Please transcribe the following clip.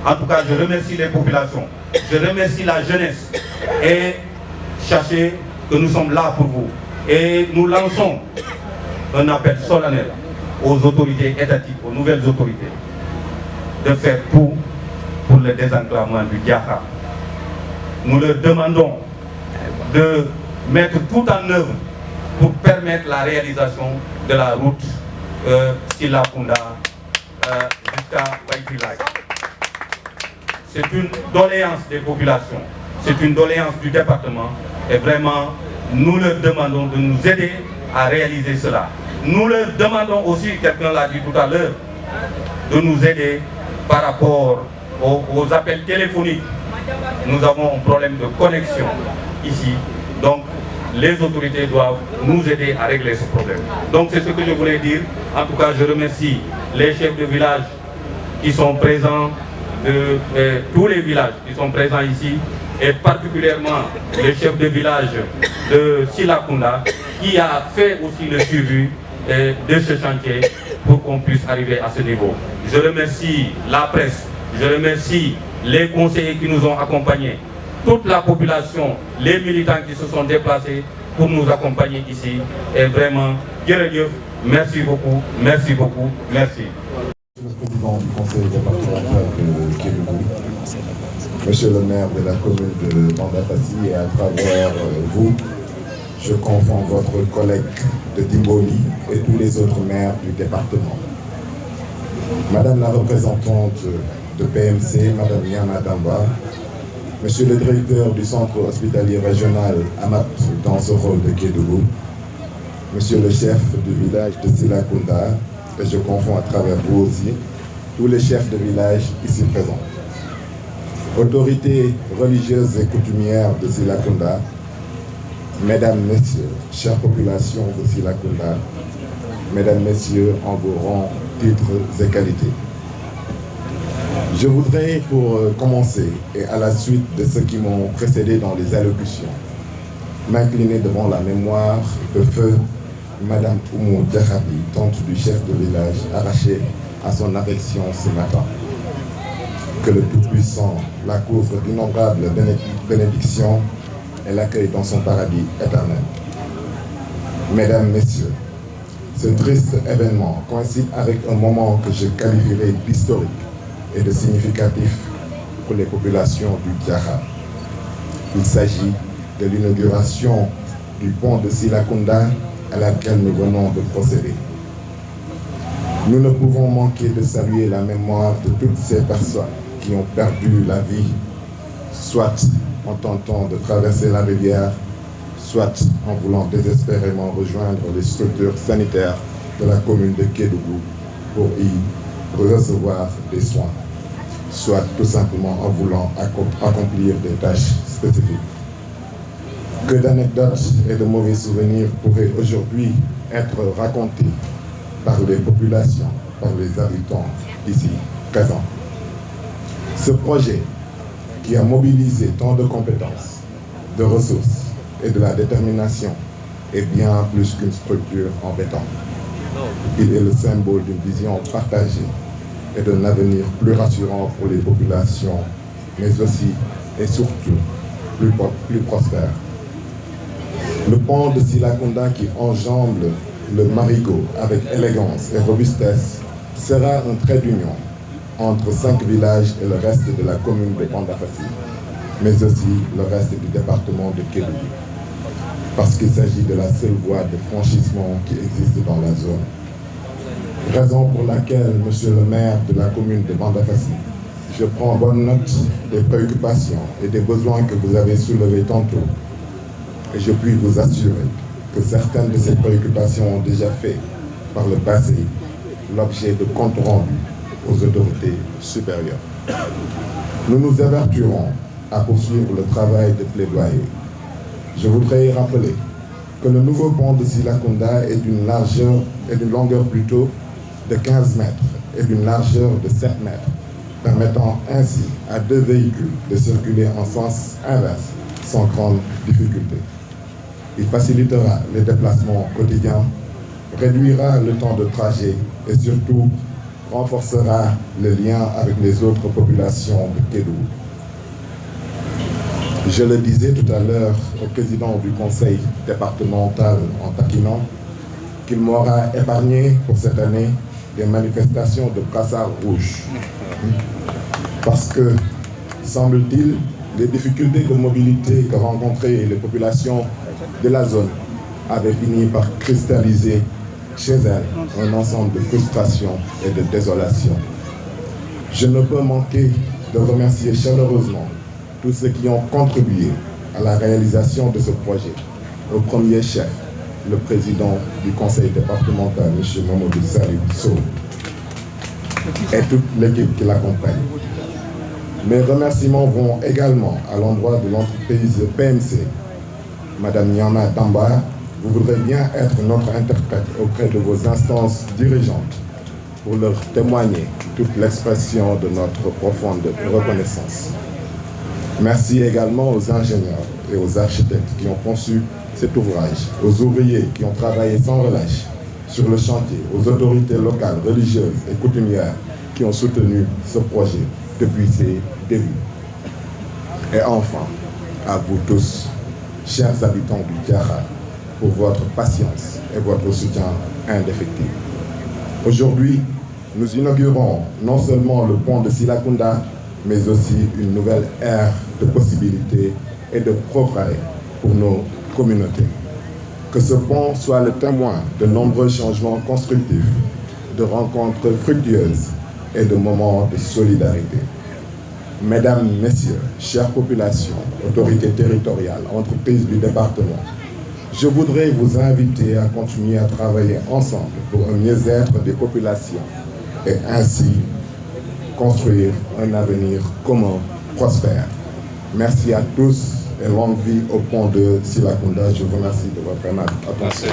En tout cas, je remercie les populations, je remercie la jeunesse et sachez que nous sommes là pour vous. Et nous lançons un appel solennel aux autorités étatiques, aux nouvelles autorités, de faire tout pour le désenclavement du Diakhar. Nous leur demandons de mettre tout en œuvre pour permettre la réalisation de la route Silakunda jusqu'à Baïtilay. C'est une doléance des populations, c'est une doléance du département et vraiment nous leur demandons de nous aider à réaliser cela. Nous leur demandons aussi, quelqu'un l'a dit tout à l'heure, de nous aider par rapport aux appels téléphoniques. Nous avons un problème de connexion ici, donc les autorités doivent nous aider à régler ce problème. Donc c'est ce que je voulais dire. En tout cas, je remercie les chefs de village qui sont présents, tous les villages qui sont présents ici, et particulièrement le chef de village de Silakunda qui a fait aussi le suivi de ce chantier pour qu'on puisse arriver à ce niveau. Je remercie la presse, je remercie les conseillers qui nous ont accompagnés, toute la population, les militants qui se sont déplacés pour nous accompagner ici. Et vraiment, merci beaucoup, merci beaucoup, merci. Monsieur le président du conseil départemental de Kédougou, monsieur le maire de la commune de Bandafassi, et à travers vous, je confonds votre collègue de Dimboli et tous les autres maires du département. Madame la représentante de PMC, Madame Yana Damba, monsieur le directeur du centre hospitalier régional Amat dans ce rôle de Kédougou, monsieur le chef du village de Silakunda, et je confonds à travers vous aussi, tous les chefs de village ici présents. Autorités religieuses et coutumières de Silakunda, mesdames, messieurs, chère population de Silakunda, mesdames, messieurs, en vos rangs, titres et qualités. Je voudrais, pour commencer, et à la suite de ceux qui m'ont précédé dans les allocutions, m'incliner devant la mémoire de feu Madame Oumou Diakhabi, tante du chef de village, arrachée à son affection ce matin. Que le Tout-Puissant la couvre d'innombrables bénédictions et l'accueille dans son paradis éternel. Mesdames, Messieurs, ce triste événement coïncide avec un moment que je qualifierais d'historique et de significatif pour les populations du Diakhar. Il s'agit de l'inauguration du pont de Silakunda à laquelle nous venons de procéder. Nous ne pouvons manquer de saluer la mémoire de toutes ces personnes qui ont perdu la vie, soit en tentant de traverser la rivière, soit en voulant désespérément rejoindre les structures sanitaires de la commune de Kédougou pour y recevoir des soins, soit tout simplement en voulant accomplir des tâches spécifiques. Que d'anecdotes et de mauvais souvenirs pourraient aujourd'hui être racontés par les populations, par les habitants ici présents. Ce projet qui a mobilisé tant de compétences, de ressources et de la détermination est bien plus qu'une structure en béton. Il est le symbole d'une vision partagée et d'un avenir plus rassurant pour les populations, mais aussi et surtout plus prospère. Le pont de Silakunda qui enjambe le Marigot avec élégance et robustesse sera un trait d'union entre 5 villages et le reste de la commune de Bandafassi, mais aussi le reste du département de Kédougou, parce qu'il s'agit de la seule voie de franchissement qui existe dans la zone. Raison pour laquelle, monsieur le maire de la commune de Bandafassi, je prends bonne note des préoccupations et des besoins que vous avez soulevés tantôt. Et je puis vous assurer que certaines de ces préoccupations ont déjà fait, par le passé, l'objet de comptes rendus aux autorités supérieures. Nous nous avertirons à poursuivre le travail de plaidoyer. Je voudrais rappeler que le nouveau pont de Silakunda est d'une largeur et d'une longueur plutôt de 15 mètres et d'une largeur de 7 mètres, permettant ainsi à 2 véhicules de circuler en sens inverse sans grande difficulté. Il facilitera les déplacements quotidiens, réduira le temps de trajet et surtout renforcera le lien avec les autres populations de Kédougou. Je le disais tout à l'heure au président du conseil départemental en taquinant qu'il m'aura épargné pour cette année des manifestations de brassard rouge. Parce que, semble-t-il, les difficultés de mobilité que rencontraient les populations de la zone avaient fini par cristalliser chez elles un ensemble de frustrations et de désolation. Je ne peux manquer de remercier chaleureusement tous ceux qui ont contribué à la réalisation de ce projet. Au premier chef, le président du conseil départemental, M. Mamadou Salih Sow, et toute l'équipe qui l'accompagne. Mes remerciements vont également à l'endroit de l'entreprise PMC. Madame Nyama Tamba, vous voudrez bien être notre interprète auprès de vos instances dirigeantes pour leur témoigner toute l'expression de notre profonde reconnaissance. Merci également aux ingénieurs et aux architectes qui ont conçu cet ouvrage, aux ouvriers qui ont travaillé sans relâche sur le chantier, aux autorités locales, religieuses et coutumières qui ont soutenu ce projet depuis ses débuts. Et enfin, à vous tous, chers habitants du Diakhar, pour votre patience et votre soutien indéfectible. Aujourd'hui, nous inaugurons non seulement le pont de Silakunda, mais aussi une nouvelle ère de possibilités et de progrès pour nos communautés. Que ce pont soit le témoin de nombreux changements constructifs, de rencontres fructueuses et de moments de solidarité. Mesdames, Messieurs, chères populations, autorités territoriales, entreprises du département, je voudrais vous inviter à continuer à travailler ensemble pour un mieux-être des populations et ainsi construire un avenir commun, prospère. Merci à tous et longue vie au pont de Silakunda. Je vous remercie de votre attention.